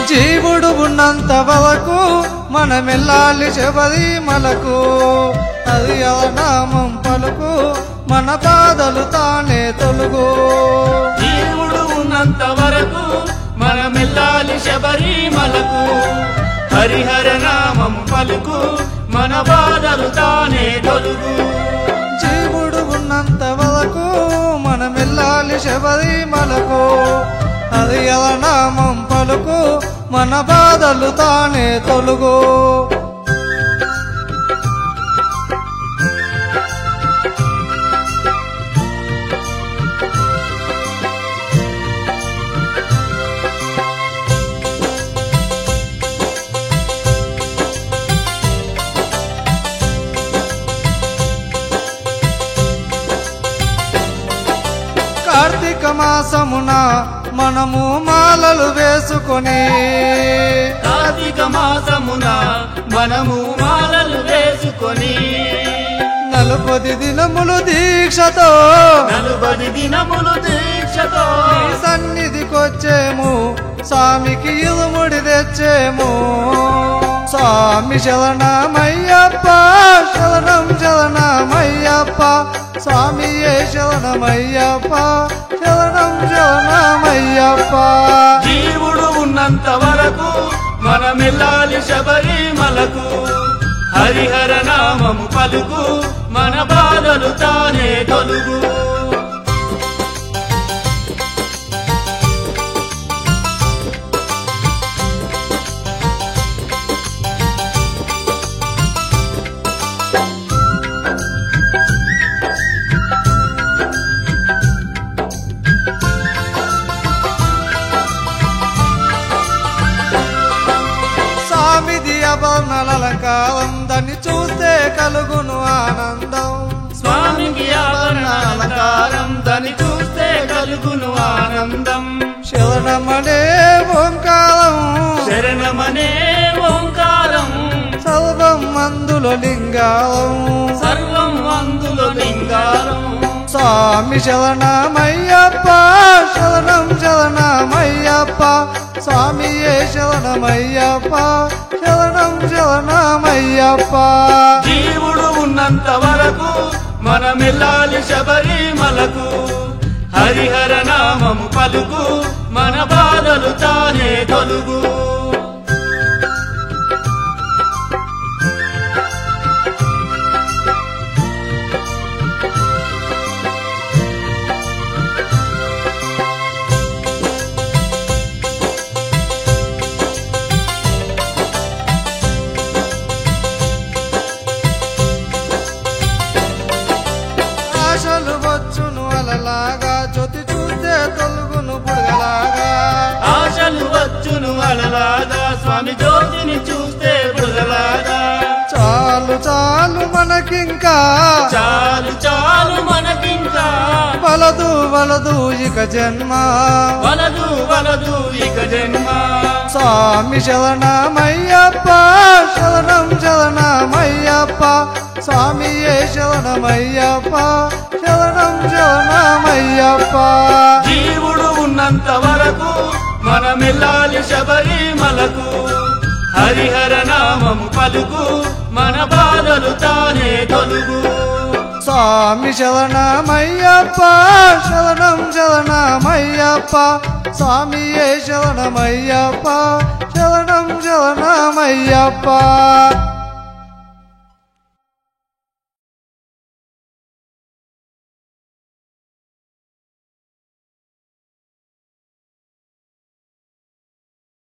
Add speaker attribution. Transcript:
Speaker 1: జీవుడు ఉన్నంత వరకు మనమెల్లాలి శబరిమలకు, అది నామం పలుకు మన బాధలు తానే తొలుగు.
Speaker 2: జీవుడు ఉన్నంత వరకు మనమెల్లాలి శబరిమలకు, హరిహర నామం పలుకు మన బాధలు తానే తొలుగు.
Speaker 1: జీవుడు ఉన్నంత వరకు మనమెల్లాలి శబరిమలకు, అది నామం పలుకు మన బాధలు తానే తొలుగు. కార్తీక మాసమున మనము మాలలు వేసుకొని,
Speaker 2: కార్తీక మాసమున మనము మాలలు వేసుకొని,
Speaker 1: 40 దినములు దీక్షతో
Speaker 2: 40 దినములు దీక్షతో
Speaker 1: నీ సన్నిధికొచ్చేము, స్వామికి ఇరుముడి తెచ్చేము. స్వామి శరణమయ్యప్ప, శరణం శరణమయ్యప్ప, స్వామియే శరణమయ్యప్ప, శరణం శరణమయ్యప్ప.
Speaker 2: జీవుడు ఉన్నంత వరకు మనమెల్లాలి శబరిమలకు, హరిహర నామము పలుకు మన బాధలు తానే తొలుగు.
Speaker 1: అలంకారం దాన్ని చూస్తే కలుగును ఆనందం.
Speaker 2: స్వామికి అలంకారం దాన్ని చూస్తే కలుగును ఆనందం.
Speaker 1: శరణమనే ఓంకారం,
Speaker 2: శరణమనే ఓంకారం,
Speaker 1: సర్వం అందులో లింగారం,
Speaker 2: సర్వం అందులో లింగారం.
Speaker 1: స్వామి శరణమయ్యప్ప, శరణం శరణమయ్యప్ప, స్వామియే శరణమయ్యప్ప, శరణం శరణమయ్యప్ప.
Speaker 2: జీవుడు ఉన్నంత వరకు మనమెల్లాలి శబరిమలకు, హరిహర నామము పలుకు మన బాధలు తానే తొలుగు.
Speaker 1: ఆశలు వచ్చును అలలాగా, జ్యోతి చూస్తే తొలుగును బుడగలాగా.
Speaker 2: ఆశలు వచ్చును అలలాగా, స్వామి జ్యోతిని చూస్తే బుడగలాగా.
Speaker 1: చాలు చాలు మనకింకా,
Speaker 2: చాలు చాలు మనకింకా,
Speaker 1: వలదు వలదు ఇక జన్మ,
Speaker 2: వలదు వలదు ఇక జన్మ.
Speaker 1: స్వామి శరణమయ్యప్ప, శరణం శరణమయ్యప్ప, స్వామియే శరణమయ్యప్ప, శరణం శరణమయ్యప్ప.
Speaker 2: జీవుడు ఉన్నంత వరకు మనమెల్లాలి శబరిమలకు, హరిహర నామము పలుకు మన బాధలు తానే తొలుగు.
Speaker 1: స్వామి శరణమయ్యప్ప, శరణం శరణమయ్యప్ప, స్వామియే శరణమయ్యప్ప, శరణం శరణమయ్యప్ప.